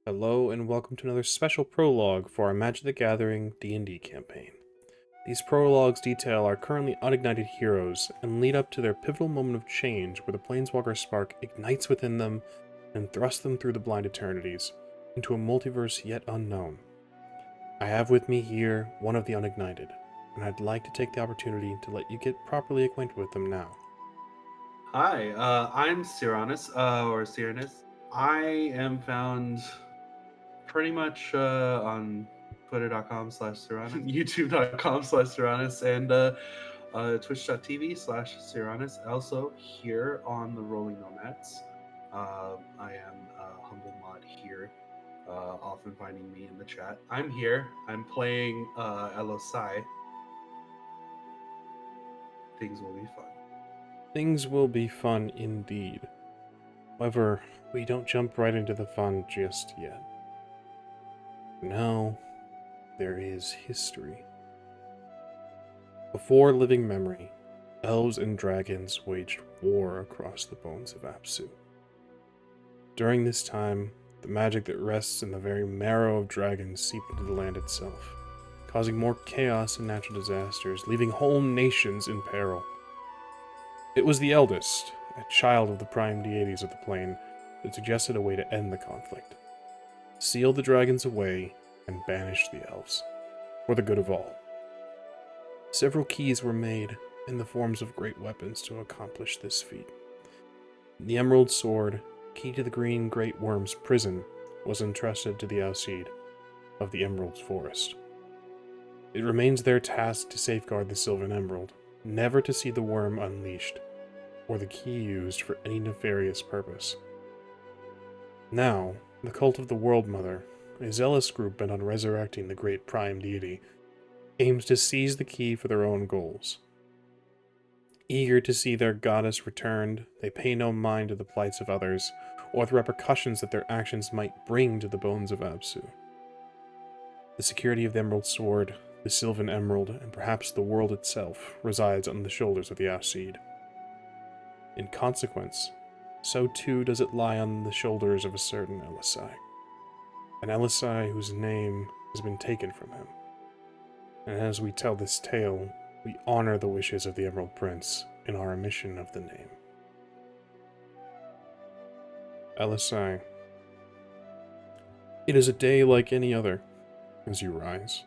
Hello and welcome to another special prologue for our Magic the Gathering D&D campaign. These prologues detail our currently unignited heroes and lead up to their pivotal moment of change where the Planeswalker spark ignites within them and thrusts them through the blind eternities into a multiverse yet unknown. I have with me here one of the unignited, and I'd like to take the opportunity to let you get properly acquainted with them now. Hi, I'm Cyranus, or Cyranus. I am found pretty much on twitter.com/Cyranus, youtube.com/Cyranus, and twitch.tv/Cyranus. Also here on the Rolling Nomads. I am a humble mod here, often finding me in the chat. I'm here. I'm playing LSI. Things will be fun. Things will be fun indeed. However, we don't jump right into the fun just yet. Now, there is history. Before living memory, elves and dragons waged war across the bones of Absu. During this time, the magic that rests in the very marrow of dragons seeped into the land itself, causing more chaos and natural disasters, leaving whole nations in peril. It was the eldest, a child of the prime deities of the plane, that suggested a way to end the conflict. Seal the dragons away and banish the elves, for the good of all. Several keys were made in the forms of great weapons to accomplish this feat. The Emerald Sword, key to the Green Great Worm's prison, was entrusted to the Alseid of the Emerald's Forest. It remains their task to safeguard the Sylvan Emerald, never to see the worm unleashed, or the key used for any nefarious purpose. Now, the Cult of the World Mother, a zealous group bent on resurrecting the great prime deity, aims to seize the key for their own goals. Eager to see their goddess returned, they pay no mind to the plights of others, or the repercussions that their actions might bring to the bones of Absu. The security of the Emerald Sword, the Sylvan Emerald, and perhaps the world itself resides on the shoulders of the Alseid. In consequence, so too does it lie on the shoulders of a certain LSI. An LSI whose name has been taken from him. And as we tell this tale, we honor the wishes of the Emerald Prince in our omission of the name. LSI. It is a day like any other, as you rise.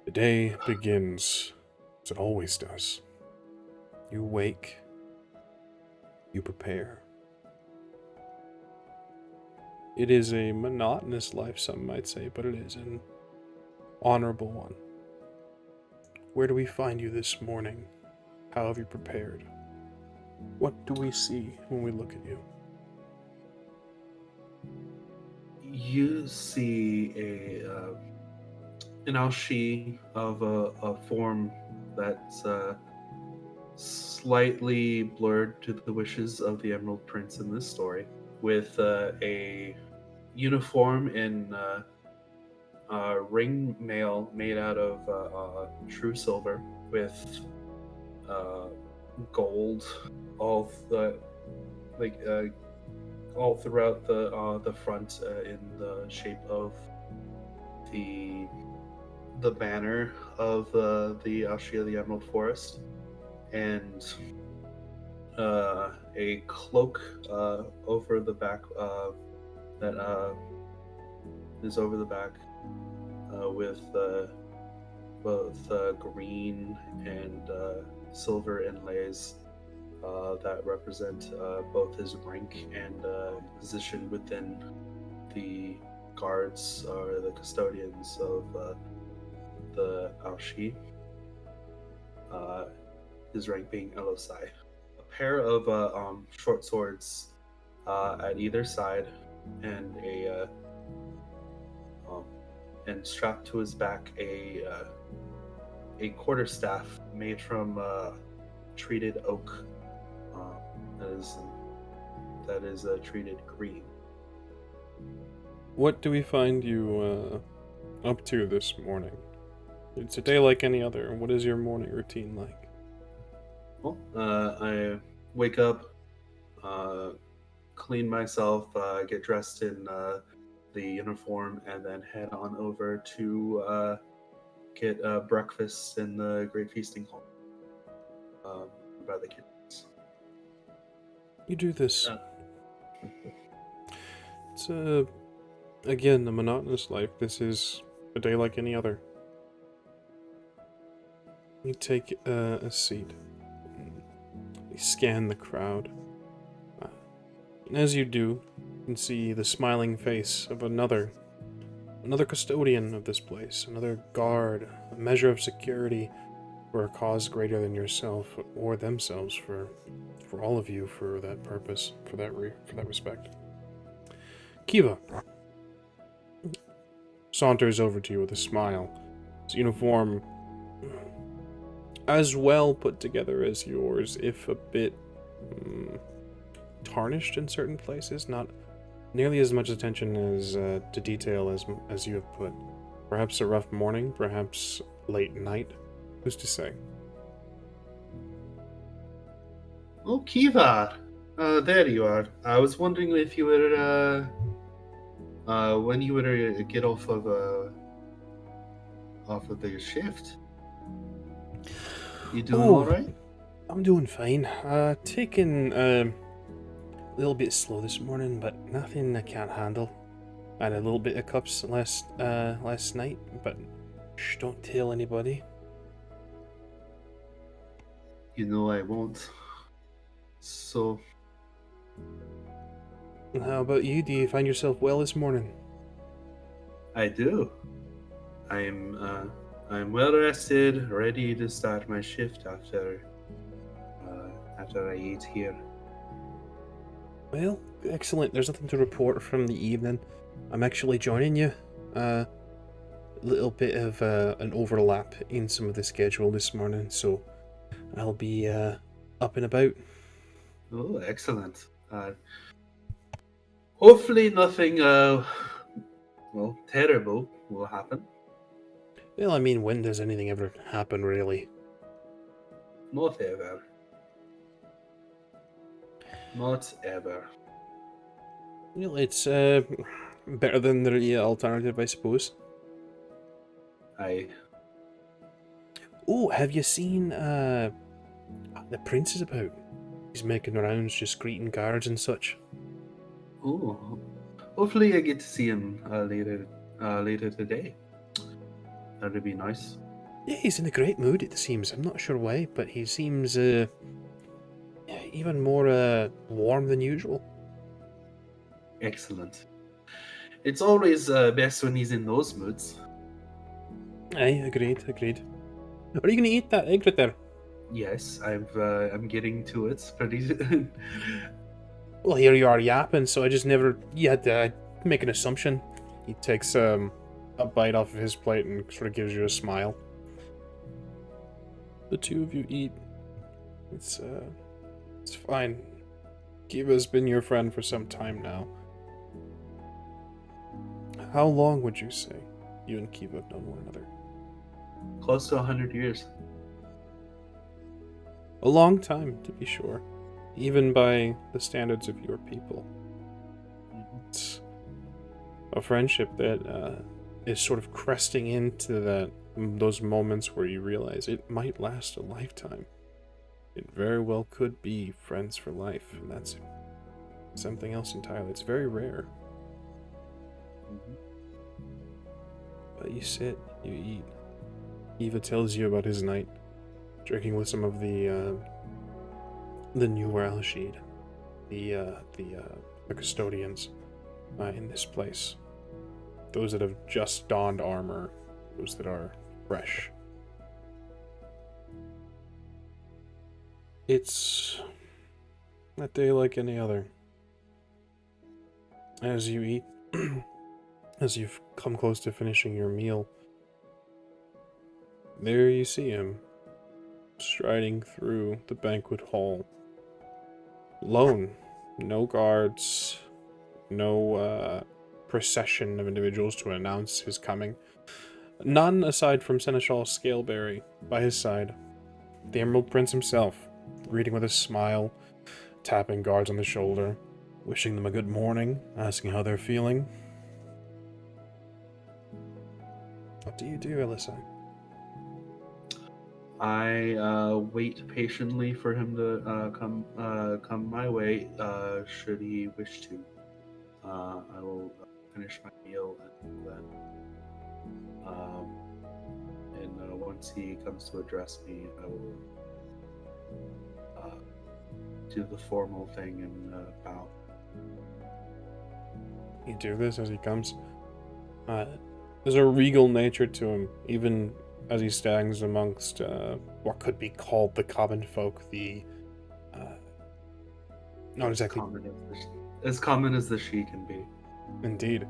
The day begins as it always does. You wake. You prepare. It is a monotonous life, some might say, but it is an honorable one. Where do we find you this morning? How have you prepared? What do we see when we look at you? You see an Alshi of a form that's slightly blurred to the wishes of the Emerald Prince in this story, with a uniform in ring mail made out of true silver, with gold all all throughout the front, in the shape of the banner of the Ashia of the Emerald Forest, and a cloak over the back that is over the back, with both green and silver inlays that represent both his rank and position within the guards or the custodians of the Alshi. His rank being Elosai. A pair of short swords at either side, and and strapped to his back a quarterstaff made from treated oak, that is treated green. What do we find you up to this morning? It's a day like any other. What is your morning routine like? Well, I wake up, clean myself, get dressed in the uniform, and then head on over to get breakfast in the Great Feasting Hall by the kitchens. You do this. Uh, It's again a monotonous life. This is a day like any other. You take a seat. You scan the crowd. And as you do, you can see the smiling face of another custodian of this place, another guard, a measure of security for a cause greater than yourself or themselves, for all of you, for that purpose, for that respect. Kiva saunters over to you with a smile. His uniform, as well put together as yours, if a bit tarnished in certain places, not nearly as much attention as to detail as you have put. Perhaps a rough morning, perhaps late night. Who's to say? Oh, Kiva! There you are. I was wondering if you were, when you were get off of the shift. You doing all right? I'm doing fine. Taking a little bit slow this morning, but nothing I can't handle. I had a little bit of cups last night, but shh, don't tell anybody. You know I won't. So, How about you? Do you find yourself well this morning? I do. I'm well rested, ready to start my shift after I eat here. Well, excellent. There's nothing to report from the evening. I'm actually joining you. A little bit of an overlap in some of the schedule this morning, so I'll be up and about. Oh, excellent. Hopefully nothing terrible will happen. Well, I mean, when does anything ever happen, really? Not ever. Not ever. Well, it's better than the alternative, I suppose. Aye. Oh, have you seen the prince is about? He's making the rounds, just greeting guards and such. Oh, hopefully I get to see him later today. That'd be nice. Yeah, he's in a great mood, it seems. I'm not sure why, but he seems even more warm than usual. Excellent. It's always best when he's in those moods. Aye, agreed. Are you going to eat that egg right there? Yes, I'm getting to it pretty. Well, here you are yapping, so I just never... You had to make an assumption. He takes a bite off of his plate and sort of gives you a smile. The two of you eat. It's fine. Kiva's been your friend for some time now. How long would you say you and Kiva have known one another? Close to 100 years. A long time, to be sure. Even by the standards of your people. It's a friendship that is sort of cresting into those moments where you realize it might last a lifetime. It very well could be friends for life, and that's something else entirely. It's very rare. But you sit, you eat. Eva tells you about his night, drinking with some of the newer Al-Shid, the custodians in this place. Those that have just donned armor, those that are fresh. It's a day like any other. As you eat, as you've come close to finishing your meal, there you see him, striding through the banquet hall. Lone. No guards, no procession of individuals to announce his coming. None aside from Seneschal Scaleberry by his side. The Emerald Prince himself, greeting with a smile, tapping guards on the shoulder. wishing them a good morning, asking how they're feeling. What do you do, Alyssa? I wait patiently for him to come my way. Should he wish to, I will finish my meal and then, once he comes to address me, I will do the formal thing and bow. You do this as he comes. There's a regal nature to him, even as he stands amongst what could be called the common folk, the not exactly As common as the she can be. Indeed.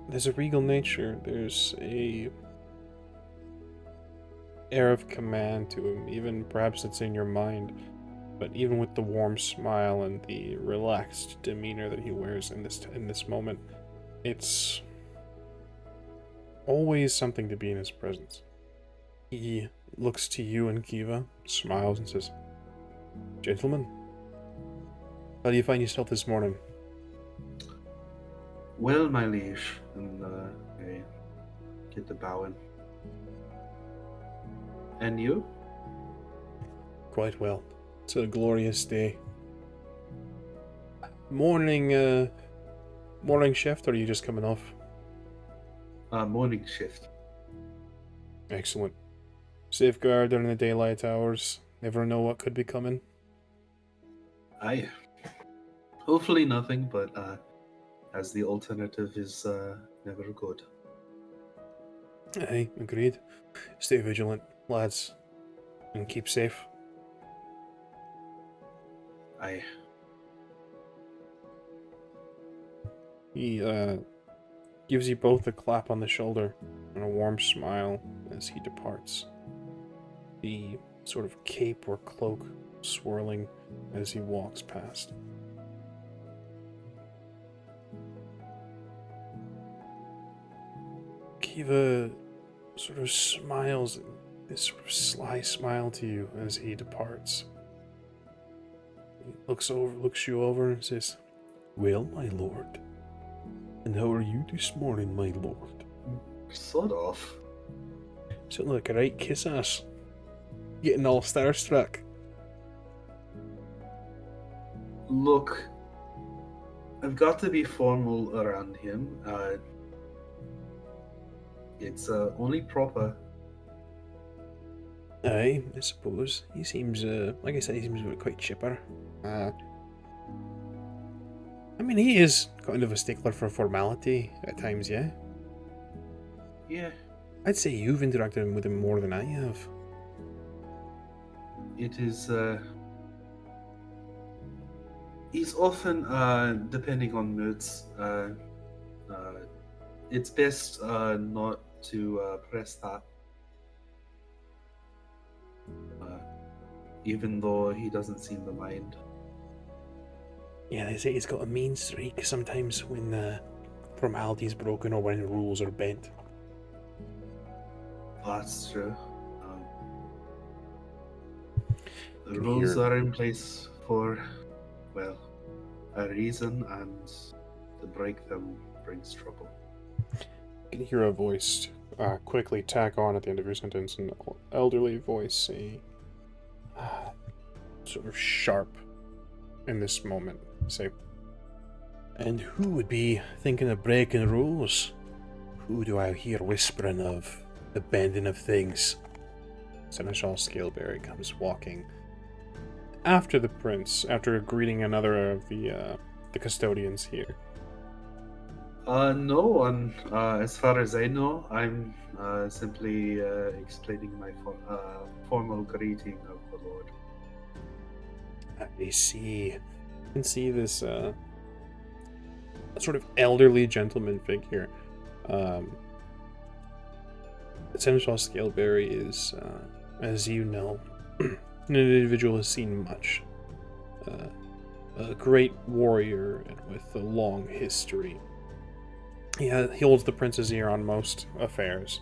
There's a regal nature. There's a air of command to him. Even perhaps it's in your mind, but even with the warm smile and the relaxed demeanor that he wears in this moment, it's always something to be in his presence. He looks to you and Kiva, smiles, and says, "Gentlemen, how do you find yourself this morning?" Well, my liege, and I get the bowing. And you? Quite well. It's a glorious day. Morning shift, or are you just coming off? Morning shift. Excellent. Safeguard during the daylight hours. Never know what could be coming. Hopefully nothing, but as the alternative is never good. Aye, agreed. Stay vigilant, lads, and keep safe. Aye. He gives you both a clap on the shoulder and a warm smile as he departs. The sort of cape or cloak swirling as he walks past. Kiva sort of smiles, this sort of sly smile to you as he departs. He looks you over and says, "Well, my lord, and how are you this morning, my lord?" Sort of. Sounding like a right kiss ass. Getting all starstruck. Look, I've got to be formal around him. It's only proper. Aye, I suppose. He seems, like I said, he seems quite chipper. I mean, he is kind of a stickler for formality at times, yeah? Yeah. I'd say you've interacted with him more than I have. It is, he's often, depending on moods, it's best not to press that. Even though he doesn't seem to mind. Yeah, they say he's got a mean streak sometimes when formality's broken or when rules are bent. That's true. The rules are in place for, well, a reason, and to break them brings trouble. You can hear a voice quickly tack on at the end of your sentence, an elderly voice say, sort of sharp in this moment, say, "And who would be thinking of breaking rules? Who do I hear whispering of the bending of things?" Seneschal Scaleberry comes walking after the prince, after greeting another of the custodians here. No, and as far as I know, I'm simply explaining my formal greeting of the Lord. I see. You can see this sort of elderly gentleman figure. Seneschal Scaleberry is, as you know, an individual who's seen much. A great warrior and with a long history. He holds the prince's ear on most affairs.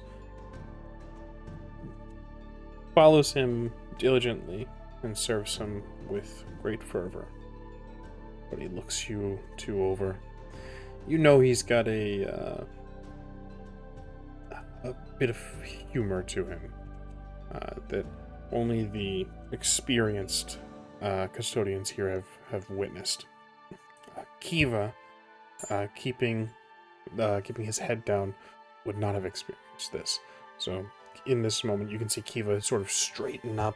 Follows him diligently and serves him with great fervor. But he looks you two over. You know he's got a bit of humor to him that only the experienced custodians here have witnessed. Kiva, keeping his head down, would not have experienced this. So in this moment, you can see Kiva sort of straighten up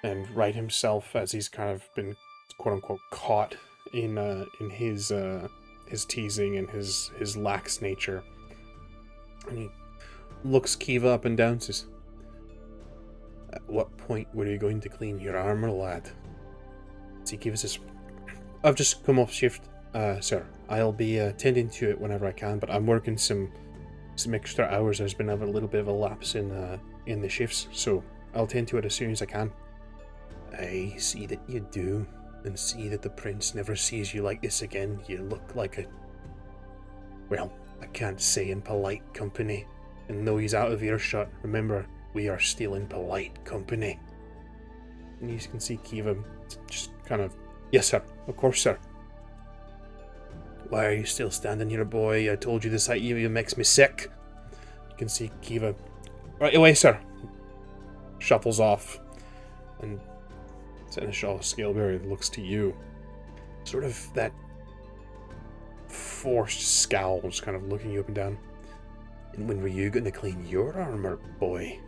and right himself as he's kind of been quote unquote caught in his teasing and his lax nature. And he looks Kiva up and down and says, "At what point were you going to clean your armor, lad?" So Kiva says, "I've just come off shift, sir. I'll be tending to it whenever I can, but I'm working some extra hours. There's been a little bit of a lapse in the shifts, so I'll tend to it as soon as I can." "I see that you do, and see that the prince never sees you like this again. You look like a... well, I can't say in polite company. And though he's out of earshot, remember, we are still in polite company." And you can see Kiva just kind of, "Yes, sir. Of course, sir." "Why are you still standing here, boy? I told you the sight of you makes me sick." You can see Kiva, "Right away, sir." Shuffles off, and Seneschal Scaleberry looks to you. Sort of that forced scowl, just kind of looking you up and down. "And when were you going to clean your armor, boy?"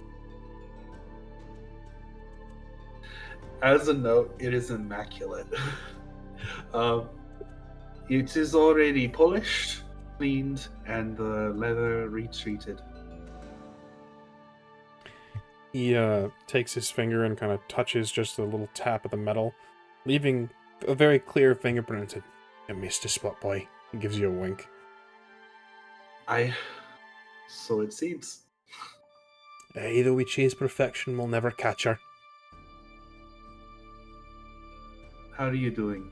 As a note, it is immaculate. It is already polished, cleaned, and the leather retreated. He takes his finger and kind of touches just a little tap of the metal, leaving a very clear fingerprint and said, "You missed a spot, boy." He gives you a wink. So it seems. Though we chase perfection, we'll never catch her. How are you doing,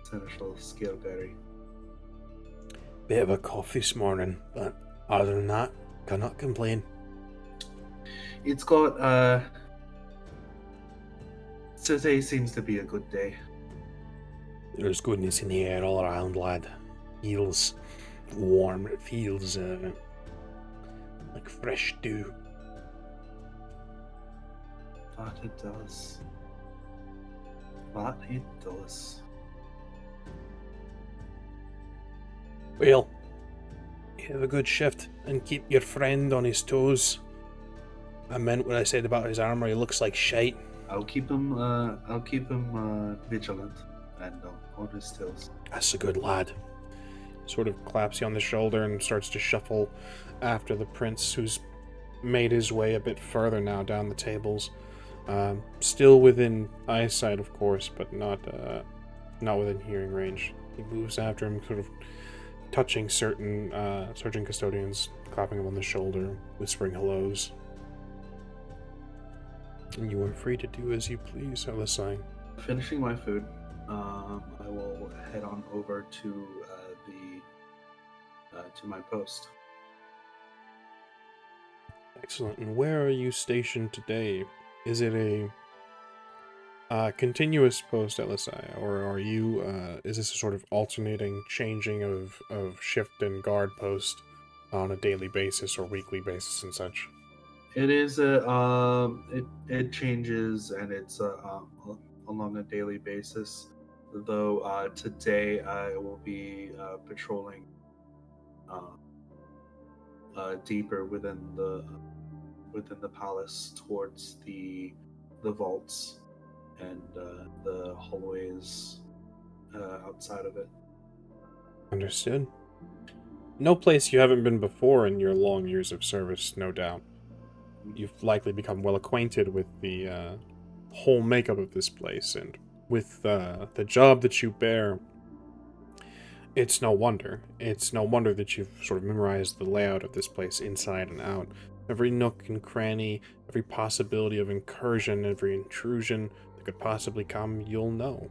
Seneschal Scaleberry? Bit of a cough this morning, but other than that, cannot complain. It's got, today seems to be a good day. There's goodness in the air all around, lad. Feels warm. It feels like fresh dew. But it does. But it does. Well, have a good shift and keep your friend on his toes. I meant what I said about his armor. He looks like shite. I'll keep him vigilant and on his toes. That's a good lad. Sort of claps you on the shoulder and starts to shuffle after the prince, who's made his way a bit further now down the tables. Still within eyesight, of course, but not within hearing range. He moves after him, sort of touching certain custodians, clapping him on the shoulder, whispering hellos. And you are free to do as you please, Elisai. Finishing my food, I will head on over to my post. Excellent. And where are you stationed today? Is it a continuous post, Elisai, or are you? Is this a sort of alternating, changing of shift and guard post on a daily basis or weekly basis and such? It is it changes, and it's along a daily basis. Though today I will be patrolling deeper within the palace towards the vaults and the hallways outside of it. Understood. No place you haven't been before in your long years of service, no doubt. You've likely become well acquainted with the whole makeup of this place, and with the job that you bear, it's no wonder. It's no wonder that you've sort of memorized the layout of this place inside and out. Every nook and cranny, every possibility of incursion, every intrusion that could possibly come, you'll know.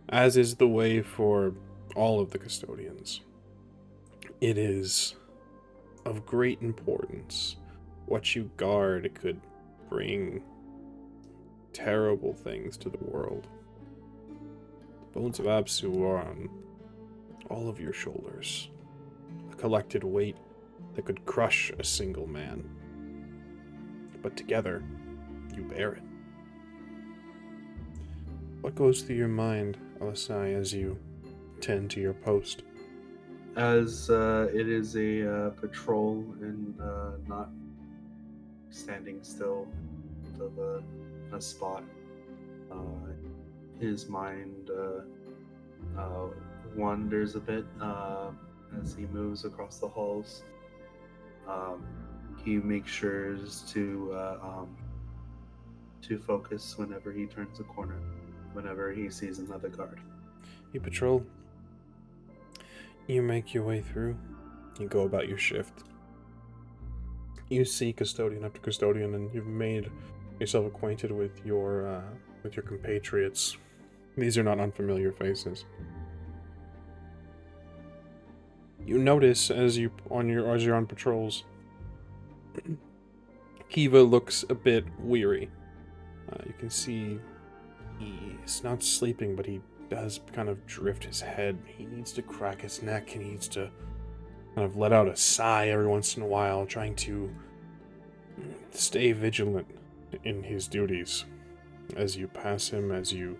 As is the way for all of the custodians. It is of great importance. What you guard could bring terrible things to the world. The bones of Absu are on all of your shoulders, a collected weight that could crush a single man. But together, you bear it. What goes through your mind, Alisai, as you tend to your post? As it is a patrol and not standing still of a spot, his mind wanders a bit as he moves across the halls. He makes sure to focus whenever he turns a corner, whenever he sees another guard. You patrol. You make your way through. You go about your shift. You see custodian after custodian, and you've made yourself acquainted with your compatriots. These are not unfamiliar faces. You notice as you're on patrols, Kiva looks a bit weary. You can see he's not sleeping, but he does kind of drift his head. He needs to crack his neck. He needs to kind of let out a sigh every once in a while, trying to stay vigilant in his duties. As you pass him, as you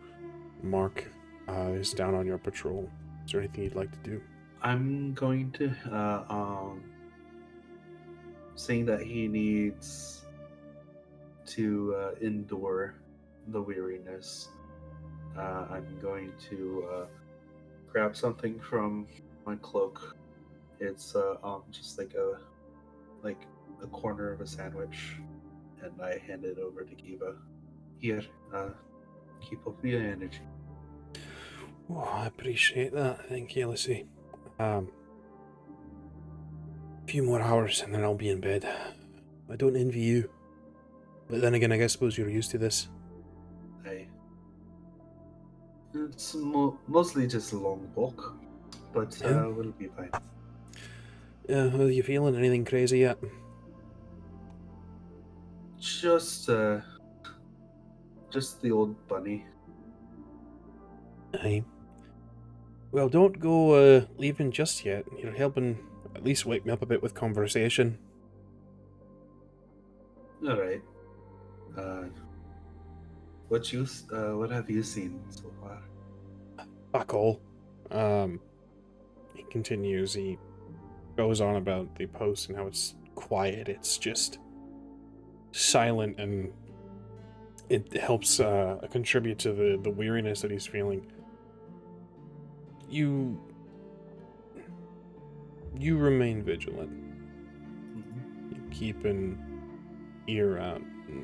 mark this down on your patrol, is there anything you'd like to do? I'm going to, saying that he needs to endure the weariness. I'm going to grab something from my cloak. It's just like a corner of a sandwich, and I hand it over to Kiva. Here, keep up your energy. Oh, I appreciate that. Thank you, Lucy. A few more hours and then I'll be in bed. I don't envy you. But then again, I suppose you're used to this. It's mostly just a long walk, but Yeah. we'll be fine. Yeah, how are you feeling? Anything crazy yet? Just the old bunny. Aye. Well, don't go leaving just yet. You're helping at least wake me up a bit with conversation. All right. What have you seen so far? Fuck all. He continues. He goes on about the post and how it's quiet. It's just silent, and it helps contribute to the weariness that he's feeling. You remain vigilant. Mm-hmm. You keep an ear out.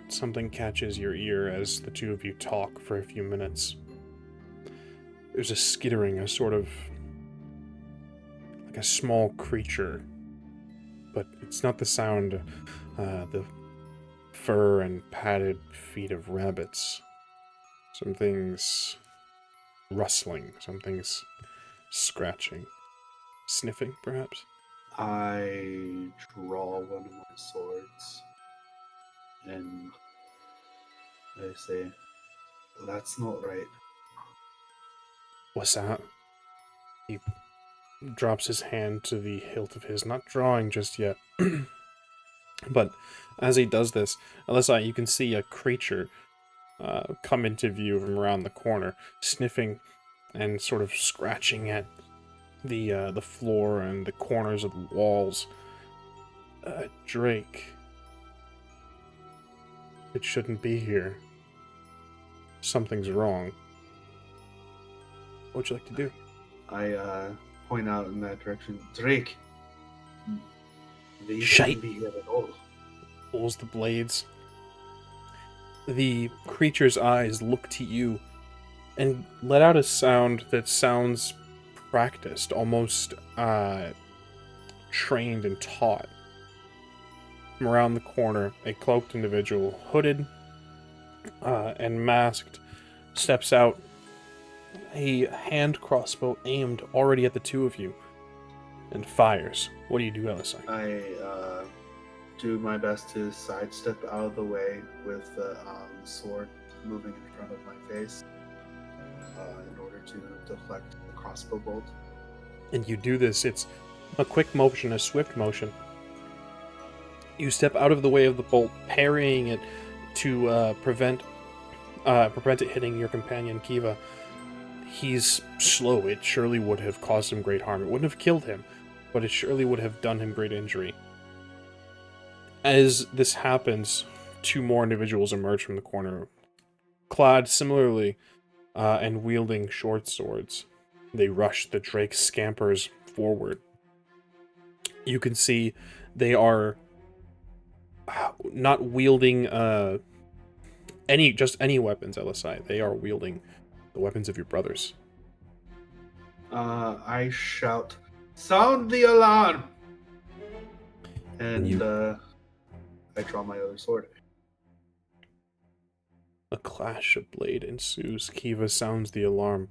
Something catches your ear as the two of you talk for a few minutes. There's a skittering, a sort of like a small creature, but it's not the sound, the fur and padded feet of rabbits. Something's rustling, something's scratching, sniffing, perhaps. I draw one of my swords, and I say, "That's not right." What's that? He drops his hand to the hilt of his, not drawing just yet. But as he does this, Alyssa, you can see a creature come into view from around the corner, sniffing and sort of scratching at the floor and the corners of the walls. Drake. It shouldn't be here. Something's wrong. What would you like to do? I point out in that direction. Drake. They Shite. shouldn't be here at all. Pulls the blades. The creature's eyes look to you and let out a sound that sounds practiced, almost trained and taught. From around the corner, a cloaked individual, hooded and masked, steps out, a hand crossbow aimed already at the two of you, and fires. What do you do, Elisai? I do my best to sidestep out of the way with the sword moving in front of my face in order to deflect the crossbow bolt. And you do this. It's a quick motion, a swift motion. You step out of the way of the bolt, parrying it to prevent it hitting your companion, Kiva. He's slow. It surely would have caused him great harm. It wouldn't have killed him, but it surely would have done him great injury. As this happens, two more individuals emerge from the corner, clad similarly and wielding short swords. They rush. The Drake scampers forward. You can see they are not wielding any weapons, LSI. They are wielding the weapons of your brothers. I shout, "Sound the alarm!" And I draw my other sword. A clash of blade ensues. Kiva sounds the alarm.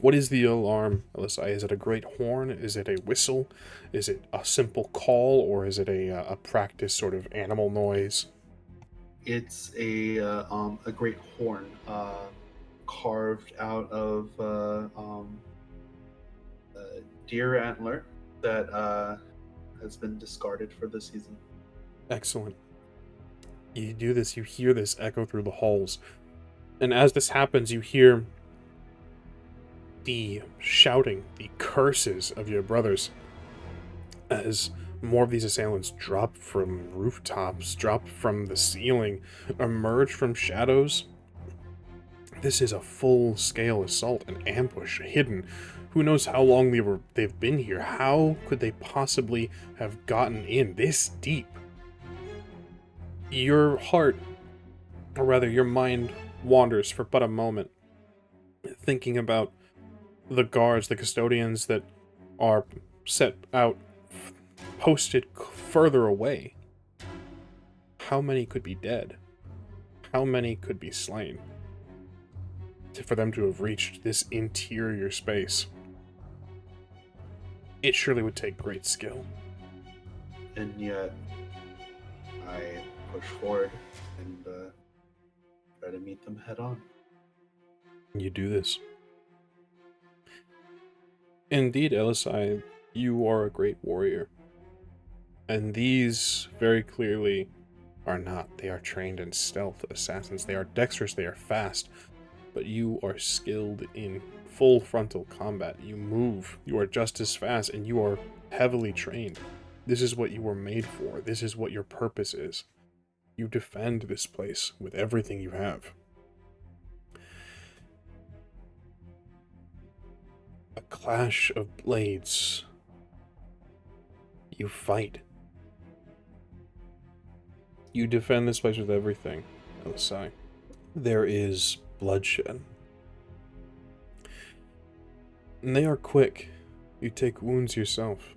What is the alarm, LSI? Is it a great horn? Is it a whistle? Is it a simple call? Or is it a practice sort of animal noise? It's a great horn carved out of deer antler that has been discarded for the season. Excellent. You do this, you hear this echo through the halls. And as this happens, you hear the shouting, the curses of your brothers, as more of these assailants drop from rooftops, drop from the ceiling, emerge from shadows. This is a full-scale assault, an ambush, hidden. Who knows how long they've been here? How could they possibly have gotten in this deep? Your heart, or rather your mind, wanders for but a moment, thinking about the guards, the custodians that are set out, posted further away. How many could be dead? How many could be slain? For them to have reached this interior space, it surely would take great skill. And yet, I push forward and try to meet them head on. You do this. Indeed, LSI, you are a great warrior. And these, very clearly, are not. They are trained in stealth assassins. They are dexterous, they are fast. But you are skilled in full frontal combat. You move, you are just as fast, and you are heavily trained. This is what you were made for. This is what your purpose is. You defend this place with everything you have. A clash of blades. You fight. You defend this place with everything, LSI. There is bloodshed. And they are quick. You take wounds yourself.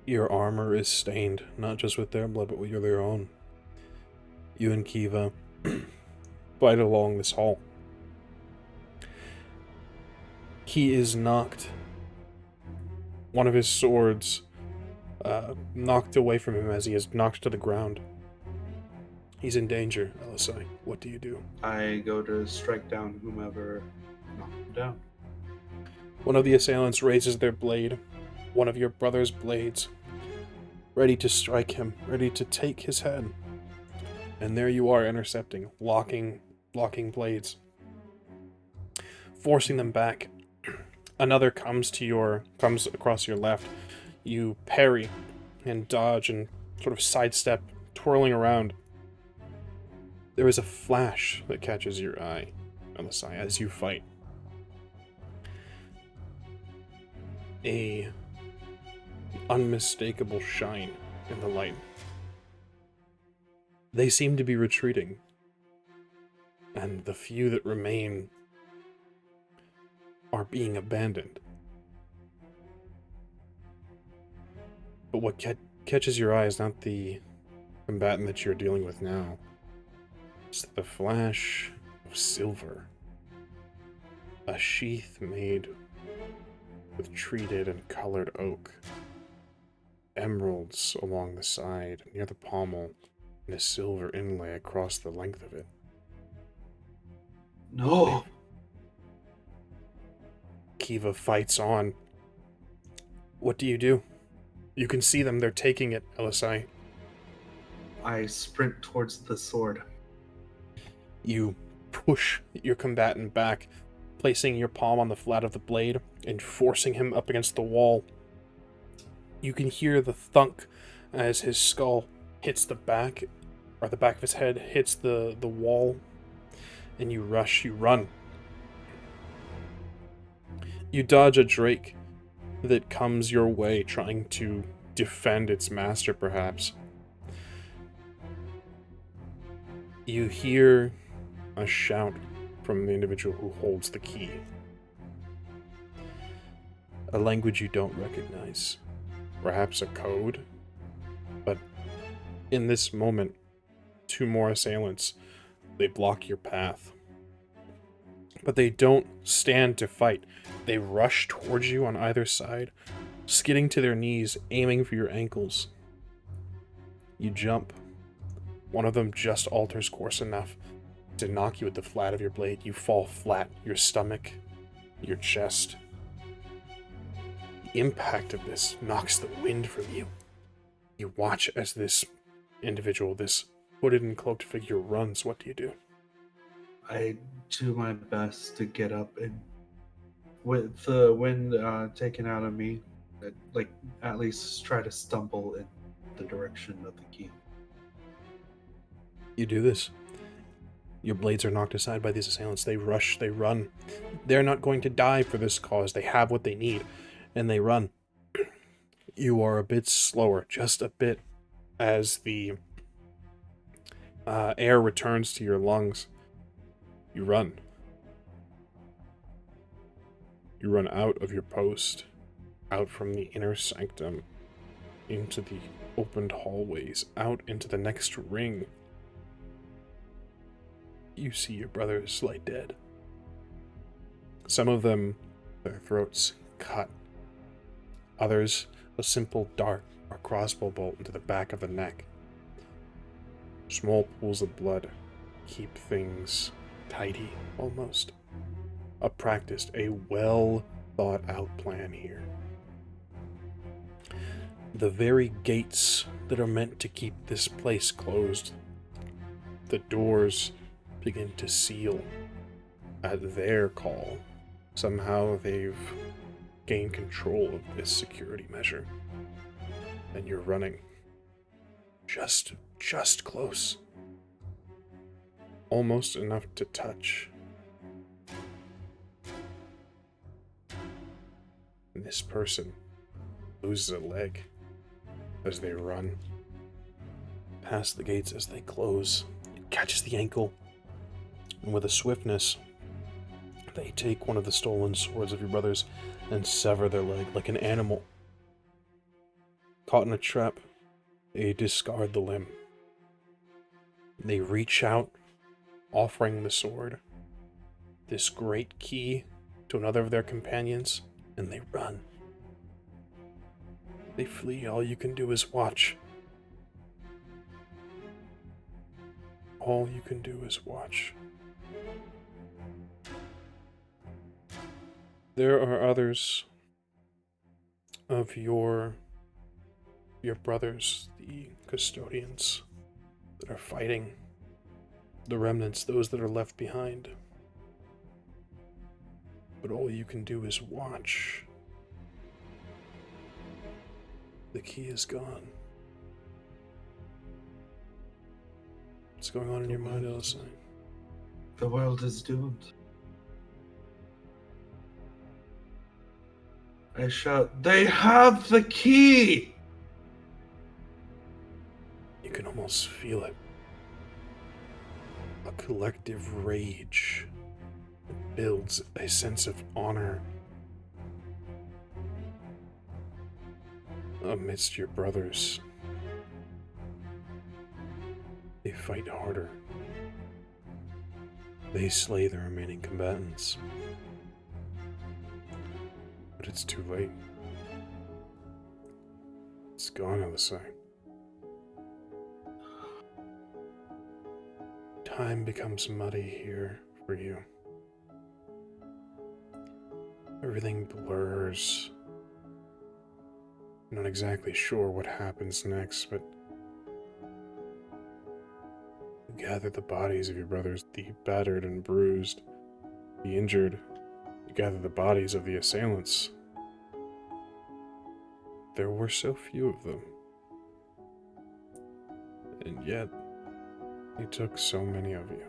Your armor is stained, not just with their blood, but with their own. You and Kiva fight along this hall. He is knocked. One of his swords knocked away from him as he is knocked to the ground. He's in danger, LSI. What do you do? I go to strike down whomever knocked him down. One of the assailants raises their blade, one of your brother's blades, ready to strike him, ready to take his head. And there you are, intercepting, blocking blades, forcing them back. Another comes across your left. You parry and dodge and sort of sidestep, twirling around. There is a flash that catches your eye, LSI, as you fight. A unmistakable shine in the light. They seem to be retreating, and the few that remain are being abandoned. But what catches your eye is not the combatant that you're dealing with now. It's the flash of silver. A sheath made with treated and colored oak. Emeralds along the side, near the pommel, and a silver inlay across the length of it. No! Kiva fights on. What do? You can see them. They're taking it, LSI. I sprint towards the sword. You push your combatant back, placing your palm on the flat of the blade and forcing him up against the wall. You can hear the thunk as his skull hits the back, or the back of his head hits the wall, and you run. You dodge a drake that comes your way, trying to defend its master, perhaps. You hear a shout from the individual who holds the key. A language you don't recognize. Perhaps a code? But in this moment, 2 more assailants, they block your path. But they don't stand to fight. They rush towards you on either side, skidding to their knees, aiming for your ankles. You jump. One of them just alters course enough to knock you with the flat of your blade. You fall flat, your stomach, your chest. The impact of this knocks the wind from you. You watch as this individual, this hooded and cloaked figure, runs. What do? I do my best to get up and, with the wind taken out of me, at least try to stumble in the direction of the key. You do this. Your blades are knocked aside by these assailants. They rush, they run. They're not going to die for this cause. They have what they need, and they run. You are a bit slower, just a bit, as the air returns to your lungs. You run. You run out of your post, out from the inner sanctum, into the opened hallways, out into the next ring. You see your brothers lie dead. Some of them, their throats cut. Others, a simple dart or crossbow bolt into the back of the neck. Small pools of blood keep things tidy, almost. A practiced, a well thought out plan here. The very gates that are meant to keep this place closed, the doors begin to seal at their call. Somehow they've gained control of this security measure. And you're running. Just close. Almost enough to touch. And this person loses a leg as they run. Past the gates as they close. It catches the ankle. And with a swiftness, they take one of the stolen swords of your brothers and sever their leg like an animal. Caught in a trap, they discard the limb. They reach out, offering the sword, this great key, to another of their companions, and they run. They flee. All you can do is watch. All you can do is watch. There are others of your brothers, the custodians, that are fighting. The remnants, those that are left behind. But all you can do is watch. The key is gone. What's going on in your mind, LSI? The world is doomed. I shout, "They have the key!" You can almost feel it. A collective rage that builds a sense of honor amidst your brothers. They fight harder. They slay the remaining combatants. But it's too late. It's gone on the side. Time becomes muddy here for you. Everything blurs. I'm not exactly sure what happens next, but you gather the bodies of your brothers, the battered and bruised, the injured. You gather the bodies of the assailants. There were so few of them. And yet, they took so many of you.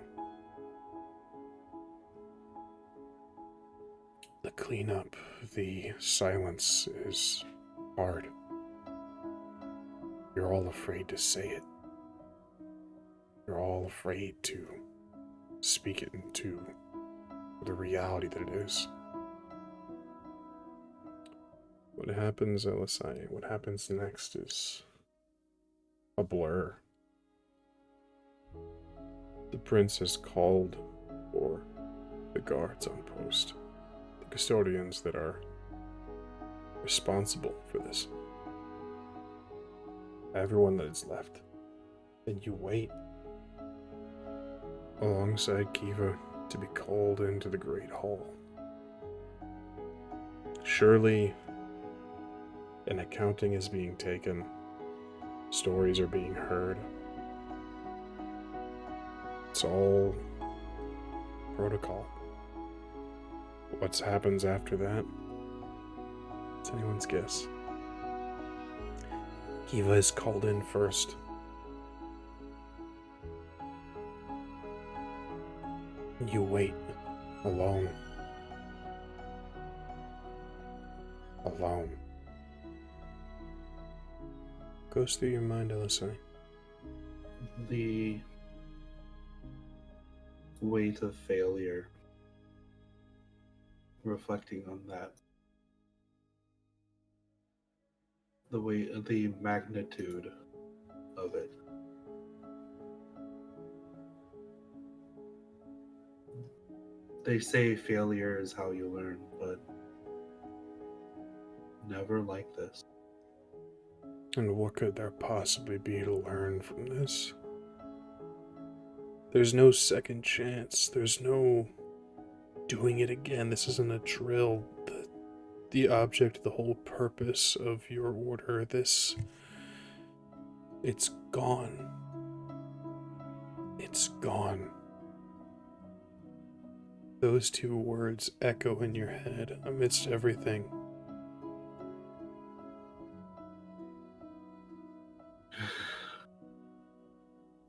The cleanup, the silence is hard. You're all afraid to say it. You're all afraid to speak it into the reality that it is. What happens, LSI? What happens next is a blur. The prince has called for the guards on post, the custodians that are responsible for this. Everyone that is left. And you wait alongside Kiva to be called into the Great Hall. Surely an accounting is being taken, stories are being heard. It's all protocol. What happens after that? It's anyone's guess. Kiva is called in first. You wait, alone. Alone. Goes through your mind, LSI. The weight of failure. Reflecting on that. The magnitude of it. They say failure is how you learn, but never like this. And what could there possibly be to learn from this? There's no second chance. There's no doing it again. This isn't a drill. The object, the whole purpose of your order, it's gone. It's gone. Those two words echo in your head amidst everything.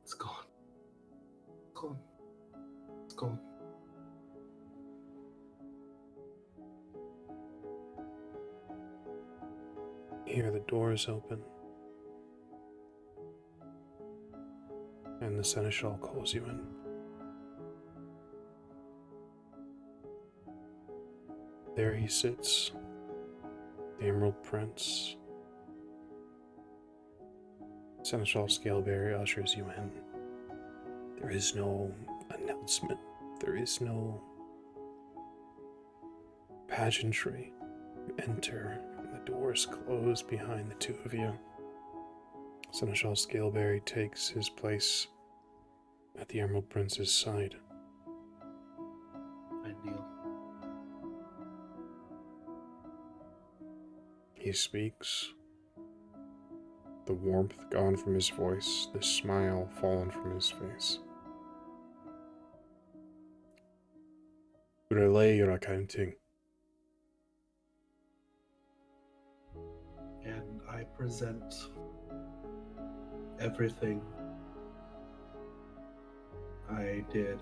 It's gone. It's gone. It's gone. You hear the doors open. And the seneschal calls you in. There he sits, the Emerald Prince. Seneschal Scaleberry ushers you in. There is no announcement. There is no pageantry. You enter, and the doors close behind the two of you. Seneschal Scaleberry takes his place at the Emerald Prince's side. I kneel. He speaks. The warmth gone from his voice, the smile fallen from his face. Relay your accounting. And I present everything I did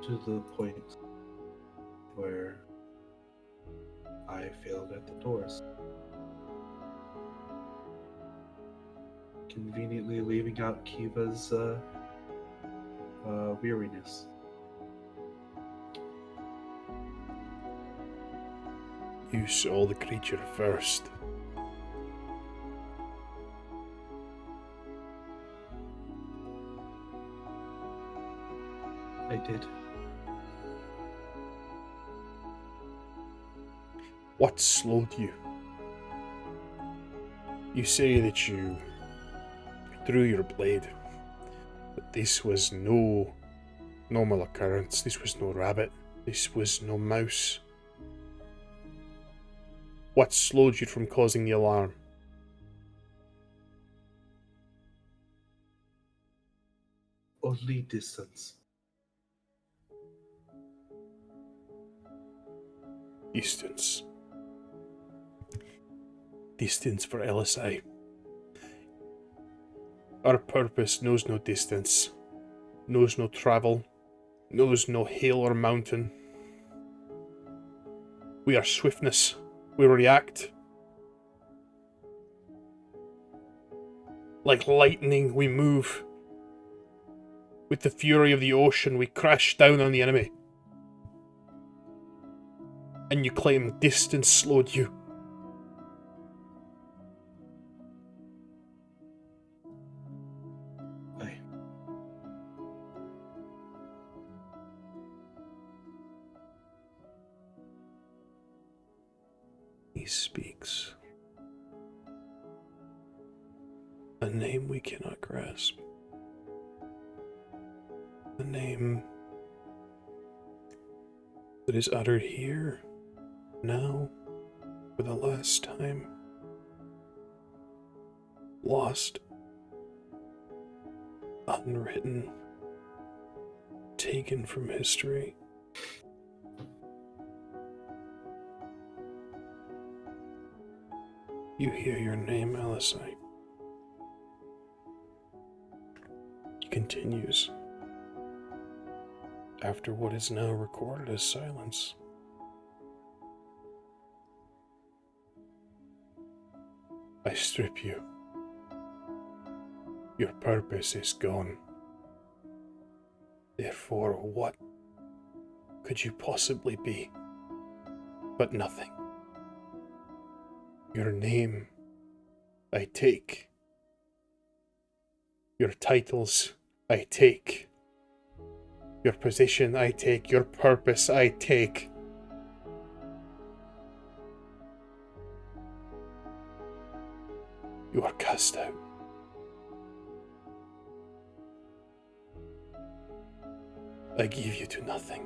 to the point where I failed at the doors. Conveniently leaving out Kiva's weariness. You saw the creature first. I did. What slowed you? You say that you drew your blade, but this was no normal occurrence. This was no rabbit. This was no mouse. What slowed you from causing the alarm? Only distance. Distance. Distance for LSI. Our purpose knows no distance, knows no travel, knows no hill or mountain. We are swiftness. We react. Like lightning, we move. With the fury of the ocean, we crash down on the enemy. And you claim distance slowed you. Aye. He speaks. A name we cannot grasp. A name that is uttered here, now, for the last time. Lost. Unwritten. Taken from history. You hear your name, Alisai. He continues. After what is now recorded as silence. I strip you. Your purpose is gone. Therefore, what could you possibly be but nothing? Your name I take. Your titles I take. Your position I take. Your purpose I take. You are cast out. I give you to nothing.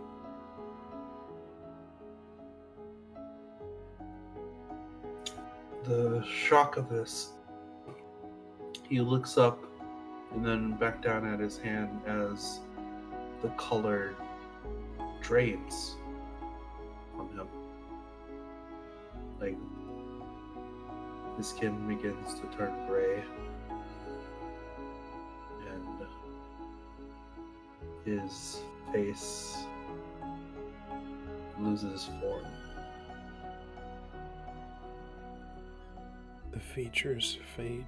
The shock of this, he looks up and then back down at his hand as the color drains on him. Like, his skin begins to turn gray, and his face loses form. The features fade,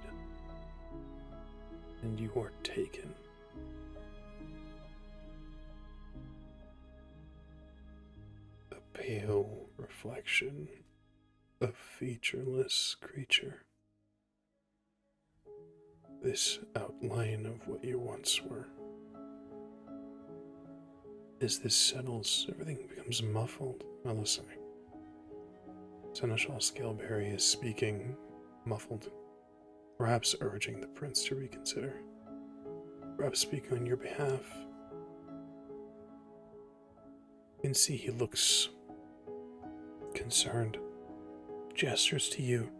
and you are taken. A pale reflection, a featureless creature. This outline of what you once were. As this settles, everything becomes muffled. Alisai. Seneschal Scaleberry is speaking, muffled, perhaps urging the prince to reconsider, perhaps speaking on your behalf. You can see he looks concerned, gestures to you,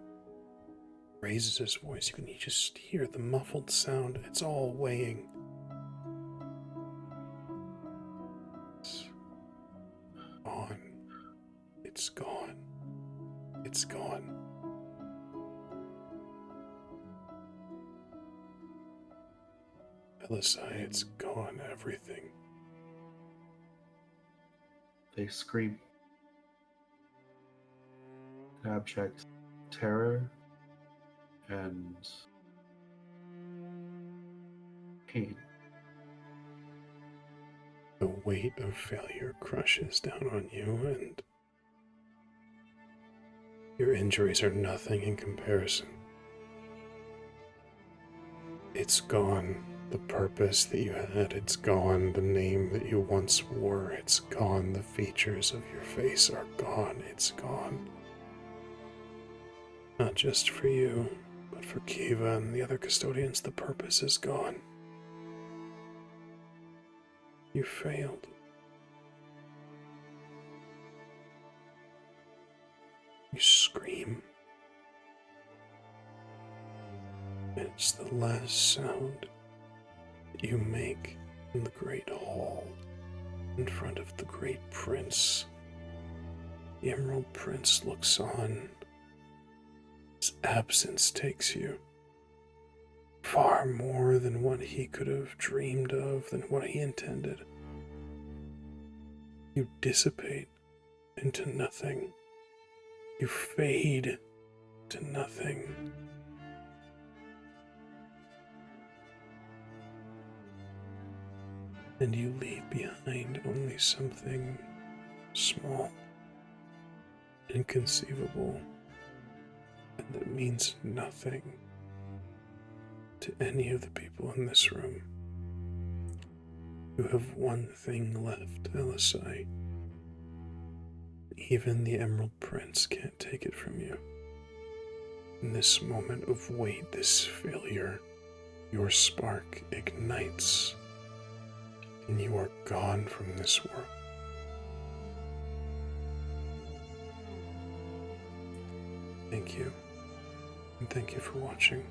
raises his voice. You can just hear the muffled sound. It's all weighing. It's gone. It's gone. It's gone. Alisai, it's gone, everything. They scream. Abject terror and pain. The weight of failure crushes down on you, and your injuries are nothing in comparison. It's gone. The purpose that you had, it's gone. The name that you once wore, it's gone. The features of your face are gone. It's gone. Not just for you, but for Kiva and the other custodians, the purpose is gone. You failed. scream. It's the last sound that you make in the great hall in front of the great prince. The Emerald Prince looks on. His absence takes you far more than what he could have dreamed of, than what he intended. You dissipate into nothing. You fade to nothing. And you leave behind only something small, inconceivable, and that means nothing to any of the people in this room. You have one thing left, Elisai. Even the Emerald Prince can't take it from you. In this moment of weight, this failure, your spark ignites, and you are gone from this world. Thank you, and thank you for watching.